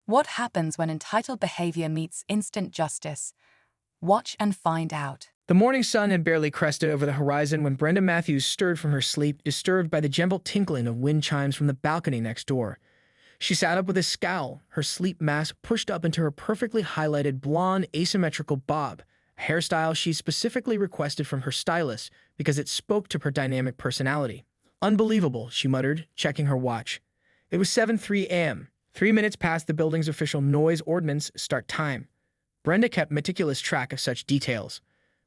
What happens when entitled behavior meets instant justice? Watch and find out. The morning sun had barely crested over the horizon when Brenda Matthews stirred from her sleep, disturbed by the gentle tinkling of wind chimes from the balcony next door. She sat up with a scowl, her sleep mask pushed up into her perfectly highlighted blonde asymmetrical bob, a hairstyle she specifically requested from her stylist because it spoke to her dynamic personality. Unbelievable, she muttered, checking her watch. It was 7:03 a.m., 3 minutes past the building's official noise ordinance start time. Brenda kept meticulous track of such details.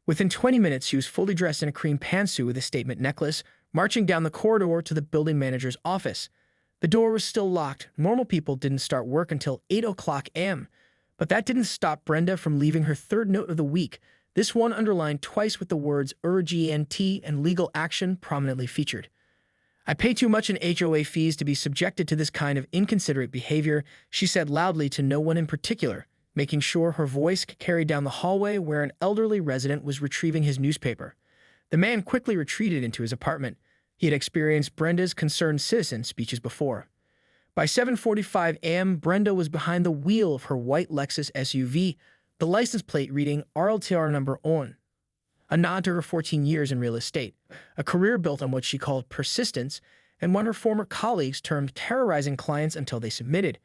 Within 20 minutes, she was fully dressed in a cream pantsuit with a statement necklace, marching down the corridor to the building manager's office. The door was still locked. Normal people didn't start work until 8 o'clock a.m., but that didn't stop Brenda from leaving her third note of the week, this one underlined twice with the words urgent and legal action prominently featured. I pay too much in HOA fees to be subjected to this kind of inconsiderate behavior, she said loudly to no one in particular, making sure her voice carried down the hallway where an elderly resident was retrieving his newspaper. The man quickly retreated into his apartment. He had experienced Brenda's concerned citizen speeches before. By 7:45 a.m., Brenda was behind the wheel of her white Lexus SUV, the license plate reading RLTR number on. A nod to her 14 years in real estate, a career built on what she called persistence, and what her former colleagues termed terrorizing clients until they submitted.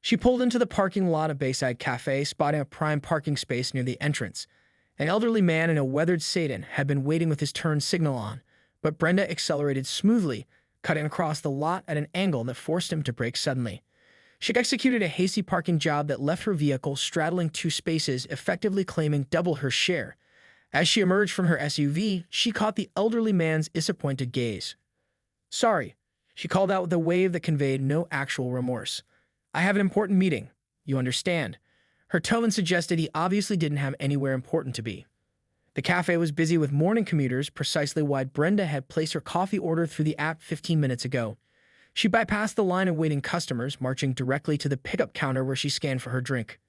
She pulled into the parking lot of Bayside Cafe, spotting a prime parking space near the entrance. An elderly man in a weathered sedan had been waiting with his turn signal on, but Brenda accelerated smoothly, cutting across the lot at an angle that forced him to brake suddenly. She executed a hasty parking job that left her vehicle straddling two spaces, effectively claiming double her share. As she emerged from her SUV, she caught the elderly man's disappointed gaze. "Sorry," she called out with a wave that conveyed no actual remorse. "I have an important meeting. You understand." Her tone suggested he obviously didn't have anywhere important to be. The cafe was busy with morning commuters, precisely why Brenda had placed her coffee order through the app 15 minutes ago. She bypassed the line of waiting customers, marching directly to the pickup counter where she scanned for her drink.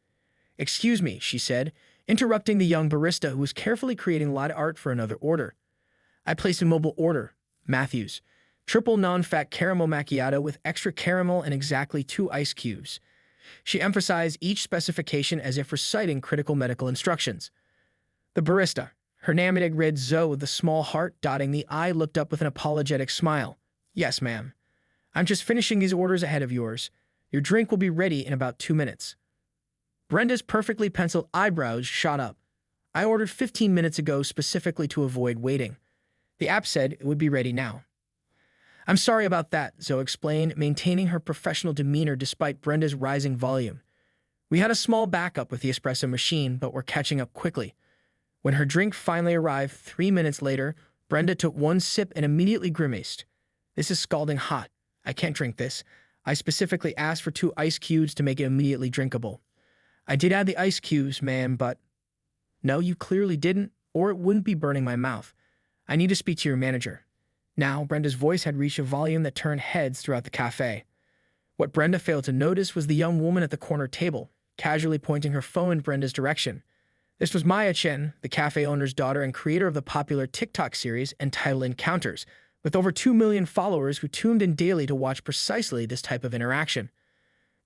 "Excuse me," she said, interrupting the young barista who was carefully creating latte art for another order. "I placed a mobile order, Matthews. Triple non-fat caramel macchiato with extra caramel and exactly 2 ice cubes." She emphasized each specification as if reciting critical medical instructions. The barista, her name-tag read Zoe with a small heart dotting the I, looked up with an apologetic smile. "Yes, ma'am. I'm just finishing these orders ahead of yours. Your drink will be ready in about 2 minutes. Brenda's perfectly penciled eyebrows shot up. "I ordered 15 minutes ago specifically to avoid waiting. The app said it would be ready now." "I'm sorry about that," Zoe explained, maintaining her professional demeanor despite Brenda's rising volume. "We had a small backup with the espresso machine, but we're catching up quickly." When her drink finally arrived 3 minutes later, Brenda took one sip and immediately grimaced. "This is scalding hot. I can't drink this. I specifically asked for 2 ice cubes to make it immediately drinkable." "I did add the ice cubes, ma'am, but—" "No, you clearly didn't, or it wouldn't be burning my mouth. I need to speak to your manager." Now, Brenda's voice had reached a volume that turned heads throughout the cafe. What Brenda failed to notice was the young woman at the corner table, casually pointing her phone in Brenda's direction. This was Maya Chen, the cafe owner's daughter and creator of the popular TikTok series entitled Encounters, with over 2 million followers who tuned in daily to watch precisely this type of interaction.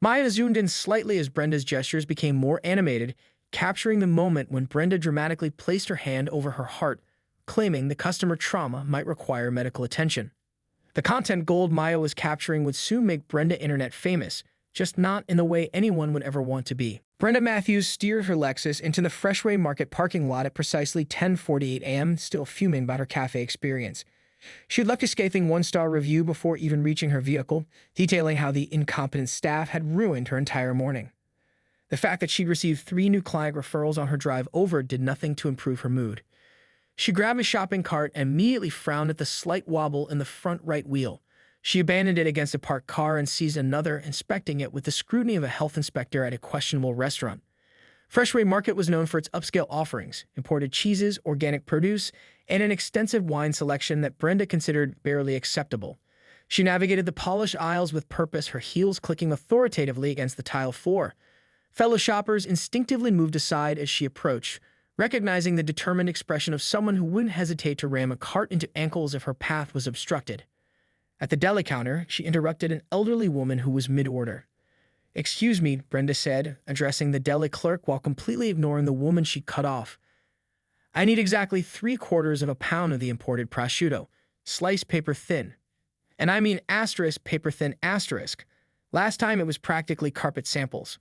Maya zoomed in slightly as Brenda's gestures became more animated, capturing the moment when Brenda dramatically placed her hand over her heart, claiming the customer trauma might require medical attention. The content gold Maya was capturing would soon make Brenda internet famous, just not in the way anyone would ever want to be. Brenda Matthews steered her Lexus into the Freshway Market parking lot at precisely 10:48 a.m., still fuming about her cafe experience. She had left a scathing 1-star review before even reaching her vehicle, detailing how the incompetent staff had ruined her entire morning. The fact that she'd received 3 new client referrals on her drive over did nothing to improve her mood. She grabbed a shopping cart and immediately frowned at the slight wobble in the front right wheel. She abandoned it against a parked car and seized another, inspecting it with the scrutiny of a health inspector at a questionable restaurant. Freshway Market was known for its upscale offerings, imported cheeses, organic produce, and an extensive wine selection that Brenda considered barely acceptable. She navigated the polished aisles with purpose, her heels clicking authoritatively against the tile floor. Fellow shoppers instinctively moved aside as she approached, recognizing the determined expression of someone who wouldn't hesitate to ram a cart into ankles if her path was obstructed. At the deli counter, she interrupted an elderly woman who was mid-order. "Excuse me," Brenda said, addressing the deli clerk while completely ignoring the woman she cut off. "I need exactly 3/4 of a pound of the imported prosciutto, sliced paper thin. And I mean asterisk paper thin asterisk. Last time it was practically carpet samples."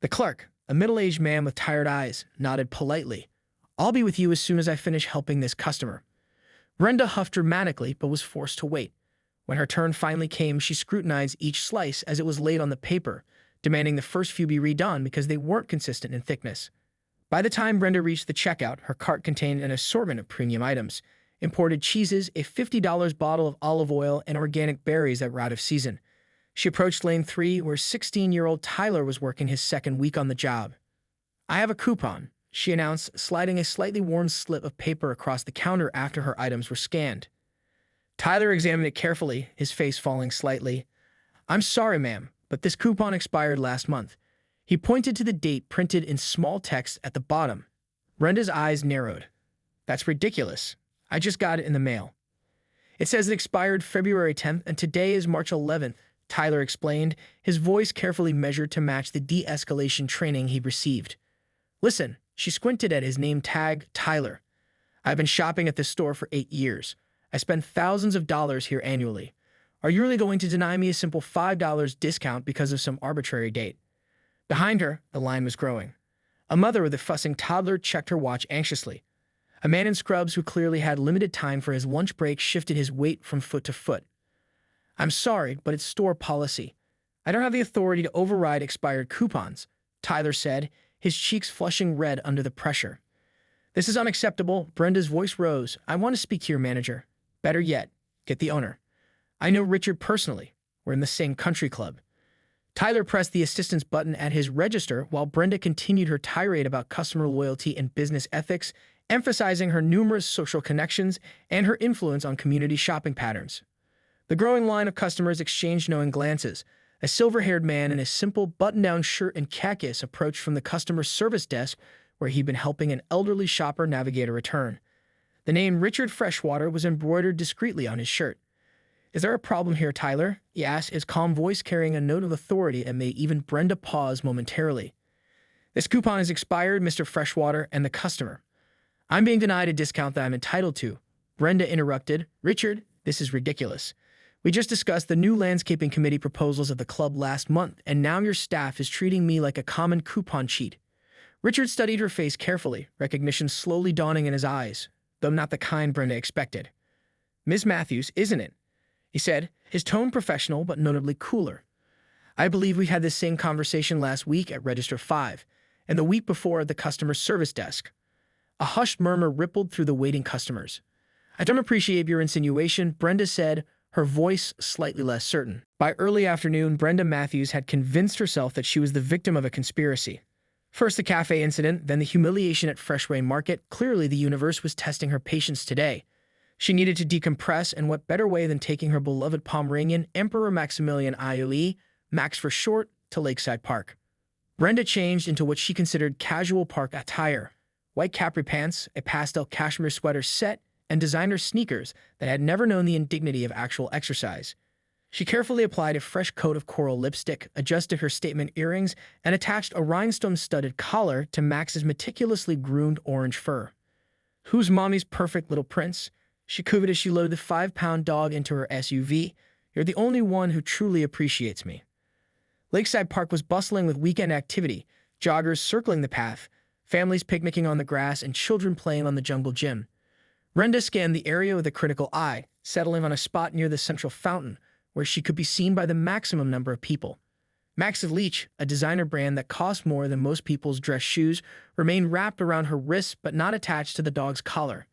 The clerk, a middle-aged man with tired eyes, nodded politely. "I'll be with you as soon as I finish helping this customer." Brenda huffed dramatically but was forced to wait. When her turn finally came, she scrutinized each slice as it was laid on the paper, demanding the first few be redone because they weren't consistent in thickness. By the time Brenda reached the checkout, her cart contained an assortment of premium items: imported cheeses, a $50 bottle of olive oil, and organic berries that were out of season. She approached lane 3, where 16-year-old Tyler was working his second week on the job. "I have a coupon," she announced, sliding a slightly worn slip of paper across the counter after her items were scanned. Tyler examined it carefully, his face falling slightly. "I'm sorry, ma'am, but this coupon expired last month." He pointed to the date printed in small text at the bottom. Brenda's eyes narrowed. "That's ridiculous. I just got it in the mail." "It says it expired February 10th, and today is March 11th, Tyler explained, his voice carefully measured to match the de-escalation training he'd received. "Listen," she squinted at his name tag, Tyler. "I've been shopping at this store for 8 years. I spend thousands of dollars here annually. Are you really going to deny me a simple $5 discount because of some arbitrary date?" Behind her, the line was growing. A mother with a fussing toddler checked her watch anxiously. A man in scrubs who clearly had limited time for his lunch break shifted his weight from foot to foot. "I'm sorry, but it's store policy. I don't have the authority to override expired coupons," Tyler said, his cheeks flushing red under the pressure. "This is unacceptable." Brenda's voice rose. "I want to speak to your manager. Better yet, get the owner. I know Richard personally. We're in the same country club." Tyler pressed the assistance button at his register while Brenda continued her tirade about customer loyalty and business ethics, emphasizing her numerous social connections and her influence on community shopping patterns. The growing line of customers exchanged knowing glances. A silver-haired man in a simple button-down shirt and khakis approached from the customer service desk where he'd been helping an elderly shopper navigate a return. The name Richard Freshwater was embroidered discreetly on his shirt. "Is there a problem here, Tyler?" he asked, his calm voice carrying a note of authority that made even Brenda pause momentarily. "This coupon is expired, Mr. Freshwater," and the customer. "I'm being denied a discount that I'm entitled to." Brenda interrupted. "Richard, this is ridiculous. We just discussed the new landscaping committee proposals of the club last month, and now your staff is treating me like a common coupon cheat." Richard studied her face carefully, recognition slowly dawning in his eyes, though not the kind Brenda expected. "Ms. Matthews, isn't it?" he said, his tone professional but notably cooler. "I believe we had this same conversation last week at Register 5, and the week before at the customer service desk." A hushed murmur rippled through the waiting customers. "I don't appreciate your insinuation," Brenda said, her voice slightly less certain. By early afternoon, Brenda Matthews had convinced herself that she was the victim of a conspiracy. First the cafe incident, then the humiliation at Freshway Market. Clearly the universe was testing her patience today. She needed to decompress, and what better way than taking her beloved Pomeranian, Emperor Maximilian IOE, Max for short, to Lakeside Park. Brenda changed into what she considered casual park attire: white capri pants, a pastel cashmere sweater set, and designer sneakers that had never known the indignity of actual exercise. She carefully applied a fresh coat of coral lipstick, adjusted her statement earrings, and attached a rhinestone-studded collar to Max's meticulously groomed orange fur. "Who's Mommy's perfect little prince?" she cooed as she loaded the 5-pound dog into her SUV. "You're the only one who truly appreciates me." Lakeside Park was bustling with weekend activity, joggers circling the path, families picnicking on the grass, and children playing on the jungle gym. Brenda scanned the area with a critical eye, settling on a spot near the central fountain, where she could be seen by the maximum number of people. Max of Leech, a designer brand that cost more than most people's dress shoes, remained wrapped around her wrists but not attached to the dog's collar.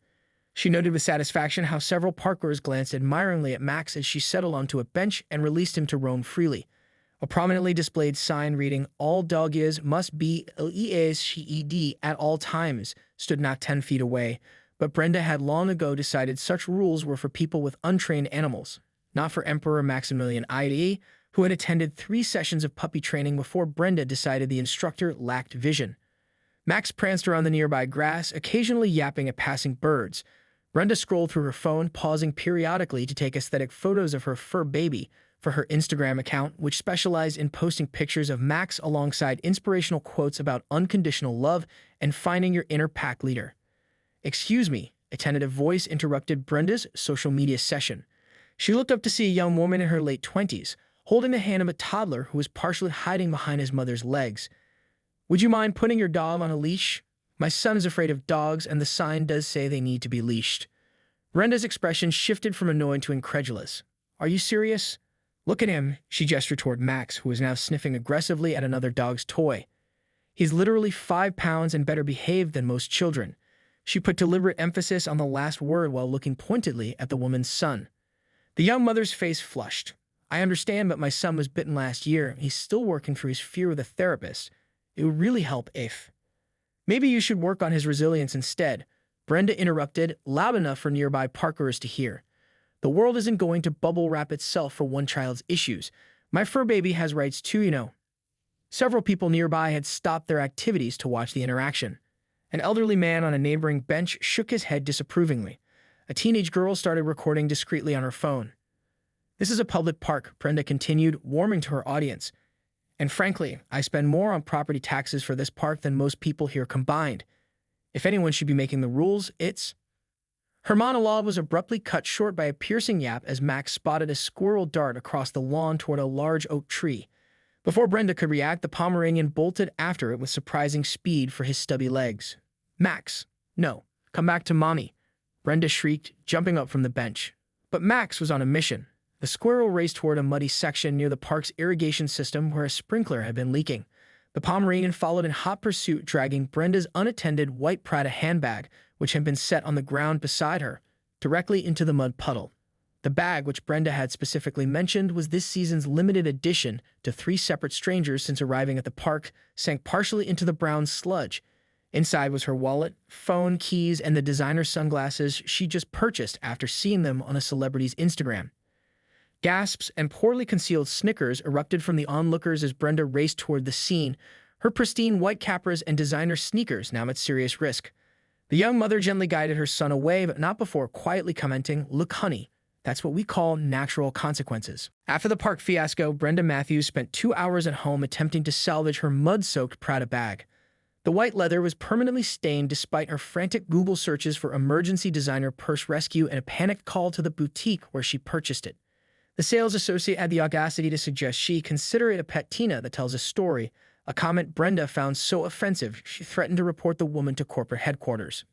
She noted with satisfaction how several parkers glanced admiringly at Max as she settled onto a bench and released him to roam freely. A prominently displayed sign reading, "All dog is must be leashed at all times," stood not 10 feet away, but Brenda had long ago decided such rules were for people with untrained animals, not for Emperor Maximilian IDE, who had attended 3 sessions of puppy training before Brenda decided the instructor lacked vision. Max pranced around the nearby grass, occasionally yapping at passing birds. Brenda scrolled through her phone, pausing periodically to take aesthetic photos of her fur baby, for her Instagram account, which specialized in posting pictures of Max alongside inspirational quotes about unconditional love and finding your inner pack leader. "Excuse me," a tentative voice interrupted Brenda's social media session. She looked up to see a young woman in her late 20s, holding the hand of a toddler who was partially hiding behind his mother's legs. "Would you mind putting your dog on a leash? My son is afraid of dogs, and the sign does say they need to be leashed." Brenda's expression shifted from annoyed to incredulous. "Are you serious? Look at him," she gestured toward Max, who was now sniffing aggressively at another dog's toy. "He's literally 5 pounds and better behaved than most children." She put deliberate emphasis on the last word while looking pointedly at the woman's son. The young mother's face flushed. "I understand, but my son was bitten last year. He's still working through his fear with a therapist. It would really help if—" "Maybe you should work on his resilience instead," Brenda interrupted, loud enough for nearby parkers to hear. "The world isn't going to bubble wrap itself for one child's issues. My fur baby has rights too, you know." Several people nearby had stopped their activities to watch the interaction. An elderly man on a neighboring bench shook his head disapprovingly. A teenage girl started recording discreetly on her phone. "This is a public park," Brenda continued, warming to her audience. "And frankly, I spend more on property taxes for this park than most people here combined. If anyone should be making the rules, it's—" Her monologue was abruptly cut short by a piercing yap as Max spotted a squirrel dart across the lawn toward a large oak tree. Before Brenda could react, the Pomeranian bolted after it with surprising speed for his stubby legs. "Max, no, come back to mommy," Brenda shrieked, jumping up from the bench. But Max was on a mission. The squirrel raced toward a muddy section near the park's irrigation system where a sprinkler had been leaking. The Pomeranian followed in hot pursuit, dragging Brenda's unattended white Prada handbag, which had been set on the ground beside her, directly into the mud puddle. The bag, which Brenda had specifically mentioned, was this season's limited edition to 3 separate strangers since arriving at the park, sank partially into the brown sludge. Inside was her wallet, phone, keys, and the designer sunglasses she just purchased after seeing them on a celebrity's Instagram. Gasps and poorly concealed snickers erupted from the onlookers as Brenda raced toward the scene, her pristine white Capras and designer sneakers now at serious risk. The young mother gently guided her son away, but not before quietly commenting, "Look, honey, that's what we call natural consequences." After the park fiasco, Brenda Matthews spent 2 hours at home attempting to salvage her mud-soaked Prada bag. The white leather was permanently stained despite her frantic Google searches for emergency designer purse rescue and a panicked call to the boutique where she purchased it. The sales associate had the audacity to suggest she consider it a patina that tells a story, a comment Brenda found so offensive she threatened to report the woman to corporate headquarters.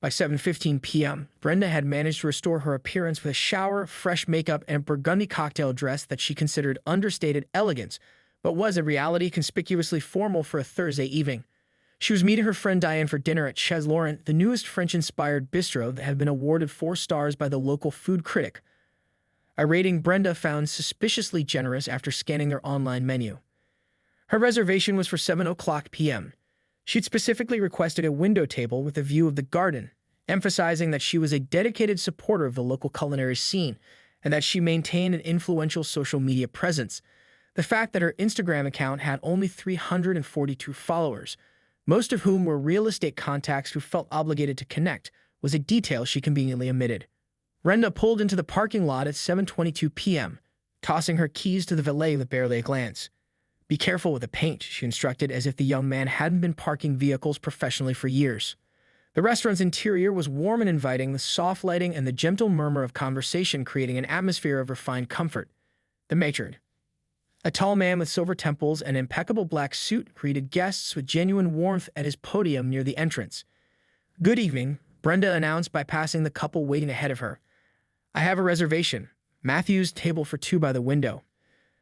By 7:15 p.m., Brenda had managed to restore her appearance with a shower, fresh makeup, and a burgundy cocktail dress that she considered understated elegance, but was in reality conspicuously formal for a Thursday evening. She was meeting her friend Diane for dinner at Chez Laurent, the newest French-inspired bistro that had been awarded 4 stars by the local food critic, a rating Brenda found suspiciously generous after scanning their online menu. Her reservation was for 7:00 p.m. She'd specifically requested a window table with a view of the garden, emphasizing that she was a dedicated supporter of the local culinary scene and that she maintained an influential social media presence. The fact that her Instagram account had only 342 followers, most of whom were real estate contacts who felt obligated to connect, was a detail she conveniently omitted. Brenda pulled into the parking lot at 7:22 p.m., tossing her keys to the valet with barely a glance. "Be careful with the paint," she instructed, as if the young man hadn't been parking vehicles professionally for years. The restaurant's interior was warm and inviting, with soft lighting and the gentle murmur of conversation creating an atmosphere of refined comfort. The matron, a tall man with silver temples and impeccable black suit, greeted guests with genuine warmth at his podium near the entrance. "Good evening," Brenda announced by passing the couple waiting ahead of her. "I have a reservation. Matthews, table for 2 by the window."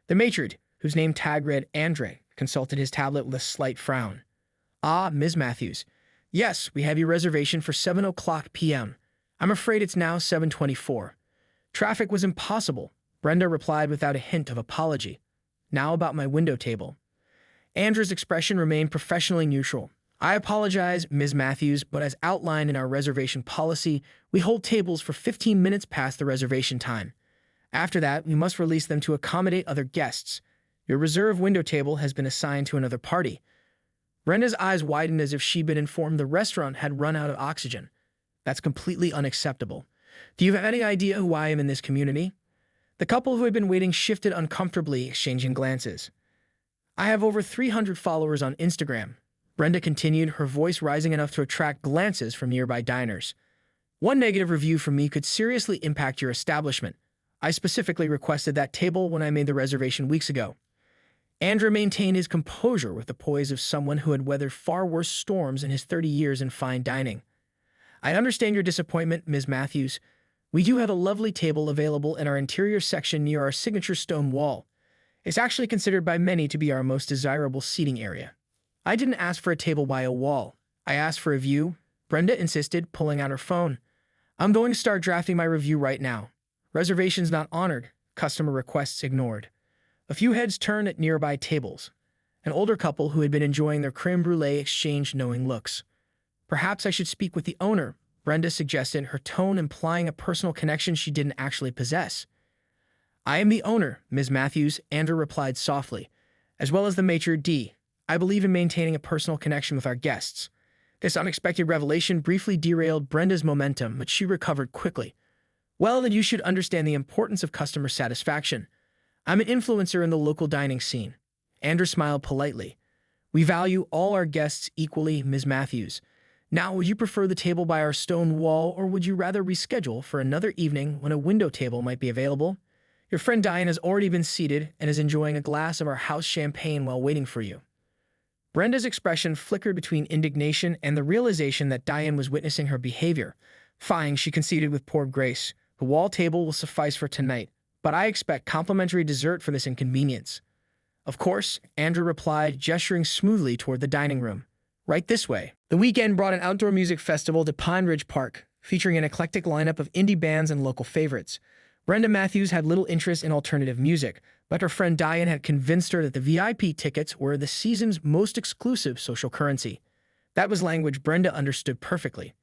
The matron, whose name tag read Andre, consulted his tablet with a slight frown. "Ah, Ms. Matthews. Yes, we have your reservation for 7:00 p.m. I'm afraid it's now 7:24. Traffic was impossible," Brenda replied without a hint of apology. "Now about my window table." Andrew's expression remained professionally neutral. "I apologize, Ms. Matthews, but as outlined in our reservation policy, we hold tables for 15 minutes past the reservation time. After that, we must release them to accommodate other guests. Your reserved window table has been assigned to another party." Brenda's eyes widened as if she'd been informed the restaurant had run out of oxygen. "That's completely unacceptable. Do you have any idea who I am in this community?" The couple who had been waiting shifted uncomfortably, exchanging glances. I have over 300 followers on Instagram, Brenda continued, her voice rising enough to attract glances from nearby diners. One negative review from me could seriously impact your establishment. I specifically requested that table when I made the reservation weeks ago. Andrew maintained his composure with the poise of someone who had weathered far worse storms in his 30 years in fine dining. I understand your disappointment, Ms. Matthews. We do have a lovely table available in our interior section near our signature stone wall. It's actually considered by many to be our most desirable seating area. I didn't ask for a table by a wall. I asked for a view, Brenda insisted, pulling out her phone. I'm going to start drafting my review right now. Reservations not honored, customer requests ignored. A few heads turned at nearby tables. An older couple who had been enjoying their creme brulee exchanged knowing looks. Perhaps I should speak with the owner, Brenda suggested, her tone implying a personal connection she didn't actually possess. I am the owner, Ms. Matthews, Andrew replied softly, as well as the maitre d'. I believe in maintaining a personal connection with our guests. This unexpected revelation briefly derailed Brenda's momentum, but she recovered quickly. Well, then you should understand the importance of customer satisfaction. I'm an influencer in the local dining scene. Andrew smiled politely. We value all our guests equally, Ms. Matthews. Now, would you prefer the table by our stone wall, or would you rather reschedule for another evening when a window table might be available? Your friend Diane has already been seated and is enjoying a glass of our house champagne while waiting for you. Brenda's expression flickered between indignation and the realization that Diane was witnessing her behavior. Fine, she conceded with poor grace. The wall table will suffice for tonight, but I expect complimentary dessert for this inconvenience. Of course, Andrew replied, gesturing smoothly toward the dining room. Right this way. The weekend brought an outdoor music festival to Pine Ridge Park, featuring an eclectic lineup of indie bands and local favorites. Brenda Matthews had little interest in alternative music, but her friend Diane had convinced her that the VIP tickets were the season's most exclusive social currency. That was language Brenda understood perfectly.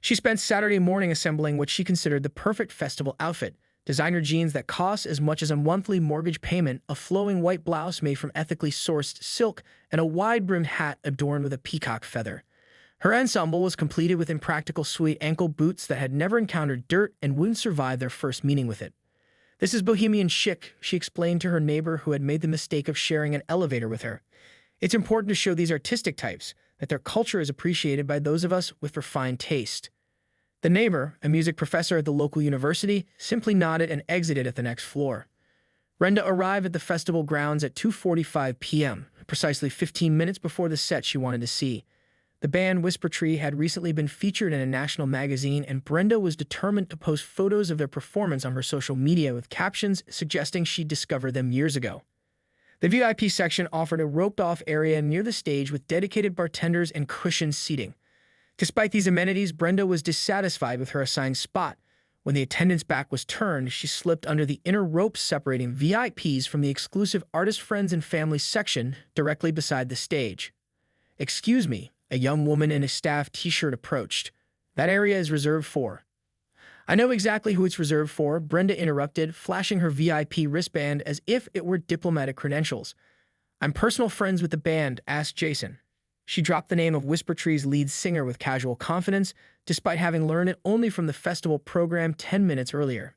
She spent Saturday morning assembling what she considered the perfect festival outfit: designer jeans that cost as much as a monthly mortgage payment, a flowing white blouse made from ethically sourced silk, and a wide-brimmed hat adorned with a peacock feather. Her ensemble was completed with impractical suede ankle boots that had never encountered dirt and wouldn't survive their first meeting with it. This is bohemian chic, she explained to her neighbor who had made the mistake of sharing an elevator with her. It's important to show these artistic types that their culture is appreciated by those of us with refined taste. The neighbor, a music professor at the local university, simply nodded and exited at the next floor. Brenda arrived at the festival grounds at 2:45 p.m., precisely 15 minutes before the set she wanted to see. The band Whisper Tree had recently been featured in a national magazine, and Brenda was determined to post photos of their performance on her social media with captions suggesting she'd discovered them years ago. The VIP section offered a roped-off area near the stage with dedicated bartenders and cushioned seating. Despite these amenities, Brenda was dissatisfied with her assigned spot. When the attendant's back was turned, she slipped under the inner ropes separating VIPs from the exclusive artist friends and family section directly beside the stage. "Excuse me," a young woman in a staff t-shirt approached. "That area is reserved for." "I know exactly who it's reserved for," Brenda interrupted, flashing her VIP wristband as if it were diplomatic credentials. "I'm personal friends with the band, ask Jason." She dropped the name of Whisper Tree's lead singer with casual confidence, despite having learned it only from the festival program 10 minutes earlier.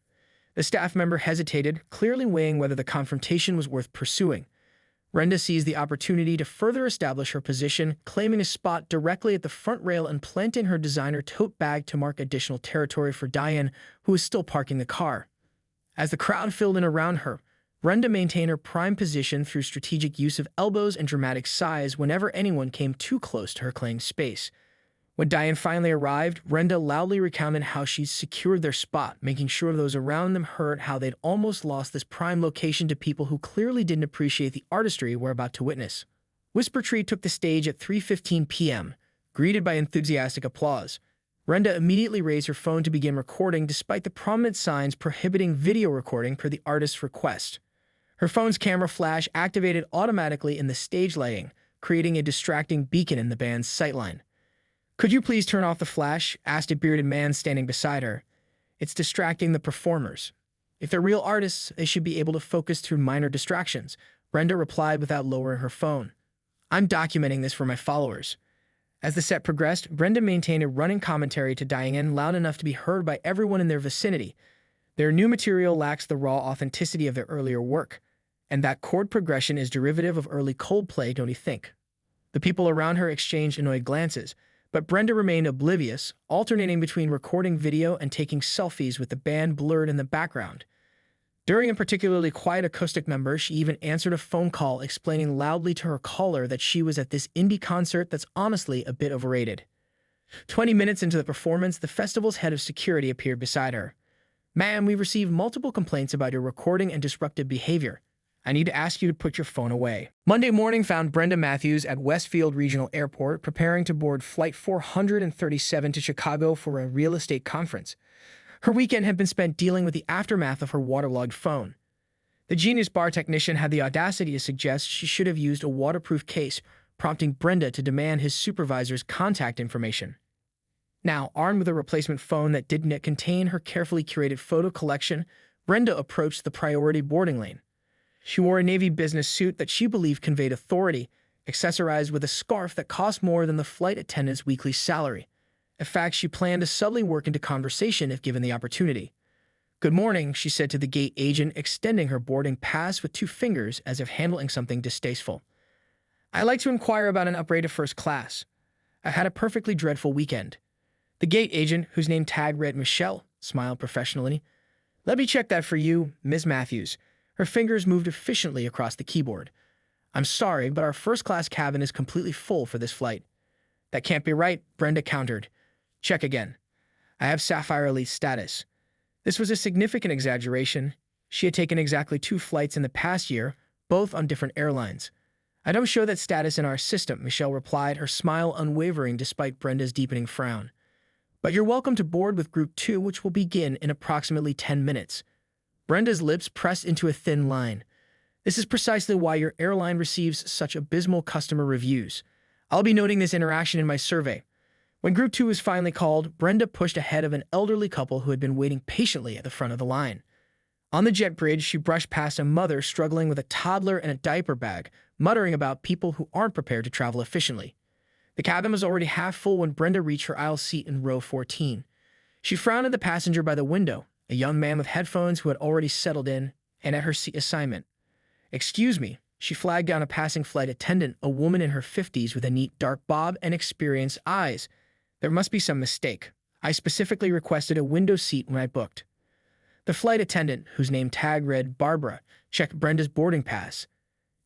The staff member hesitated, clearly weighing whether the confrontation was worth pursuing. Brenda seized the opportunity to further establish her position, claiming a spot directly at the front rail and planting her designer tote bag to mark additional territory for Diane, who was still parking the car. As the crowd filled in around her, Brenda maintained her prime position through strategic use of elbows and dramatic sighs whenever anyone came too close to her claimed space. When Diane finally arrived, Brenda loudly recounted how she'd secured their spot, making sure those around them heard how they'd almost lost this prime location to people who clearly didn't appreciate the artistry we're about to witness. Whisper Tree took the stage at 3:15 p.m., greeted by enthusiastic applause. Brenda immediately raised her phone to begin recording despite the prominent signs prohibiting video recording per the artist's request. Her phone's camera flash activated automatically in the stage lighting, creating a distracting beacon in the band's sightline. "Could you please turn off the flash?" asked a bearded man standing beside her. "It's distracting the performers. If they're real artists, they should be able to focus through minor distractions," Brenda replied without lowering her phone. "I'm documenting this for my followers." As the set progressed, Brenda maintained a running commentary to Diane loud enough to be heard by everyone in their vicinity. Their new material lacks the raw authenticity of their earlier work, and that chord progression is derivative of early Coldplay, don't you think? The people around her exchanged annoyed glances, but Brenda remained oblivious, alternating between recording video and taking selfies with the band blurred in the background. During a particularly quiet acoustic number, she even answered a phone call explaining loudly to her caller that she was at this indie concert that's honestly a bit overrated. 20 minutes into the performance, the festival's head of security appeared beside her. "Ma'am, we've received multiple complaints about your recording and disruptive behavior. I need to ask you to put your phone away." Monday morning found Brenda Matthews at Westfield Regional Airport preparing to board Flight 437 to Chicago for a real estate conference. Her weekend had been spent dealing with the aftermath of her waterlogged phone. The genius bar technician had the audacity to suggest she should have used a waterproof case, prompting Brenda to demand his supervisor's contact information. Now, armed with a replacement phone that didn't yet contain her carefully curated photo collection, Brenda approached the priority boarding lane. She wore a navy business suit that she believed conveyed authority, accessorized with a scarf that cost more than the flight attendant's weekly salary. In fact, she planned to subtly work into conversation if given the opportunity. "Good morning," she said to the gate agent, extending her boarding pass with two fingers as if handling something distasteful. "I'd like to inquire about an upgrade to first class. I had a perfectly dreadful weekend." The gate agent, whose name tag read Michelle, smiled professionally. "Let me check that for you, Ms. Matthews." Her fingers moved efficiently across the keyboard. "I'm sorry, but our first-class cabin is completely full for this flight." "That can't be right," Brenda countered. "Check again. I have Sapphire Elite status." This was a significant exaggeration. She had taken exactly 2 flights in the past year, both on different airlines. "I don't show that status in our system," Michelle replied, her smile unwavering despite Brenda's deepening frown. "But you're welcome to board with Group 2, which will begin in approximately 10 minutes. Brenda's lips pressed into a thin line. "This is precisely why your airline receives such abysmal customer reviews. I'll be noting this interaction in my survey." When Group 2 was finally called, Brenda pushed ahead of an elderly couple who had been waiting patiently at the front of the line. On the jet bridge, she brushed past a mother struggling with a toddler and a diaper bag, muttering about people who aren't prepared to travel efficiently. The cabin was already half full when Brenda reached her aisle seat in row 14. She frowned at the passenger by the window, a young man with headphones who had already settled in and at her seat assignment. "Excuse me," she flagged down a passing flight attendant, a woman in her 50s with a neat dark bob and experienced eyes. "There must be some mistake. I specifically requested a window seat when I booked." The flight attendant, whose name tag read Barbara, checked Brenda's boarding pass.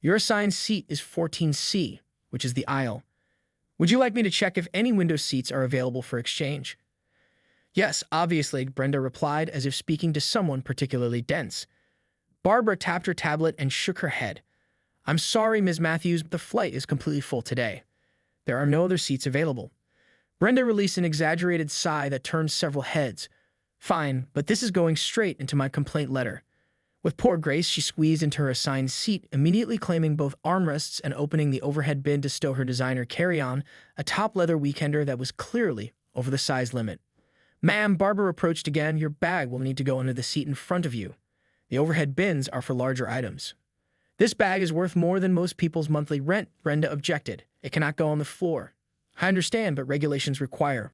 "Your assigned seat is 14C, which is the aisle. Would you like me to check if any window seats are available for exchange?" "Yes, obviously," Brenda replied, as if speaking to someone particularly dense. Barbara tapped her tablet and shook her head. "I'm sorry, Ms. Matthews, but the flight is completely full today. There are no other seats available." Brenda released an exaggerated sigh that turned several heads. "Fine, but this is going straight into my complaint letter." With poor grace, she squeezed into her assigned seat, immediately claiming both armrests and opening the overhead bin to stow her designer carry-on, a top leather weekender that was clearly over the size limit. "Ma'am," Barbara approached again, "your bag will need to go under the seat in front of you. The overhead bins are for larger items." "This bag is worth more than most people's monthly rent," Brenda objected. "It cannot go on the floor." "I understand, but regulations require."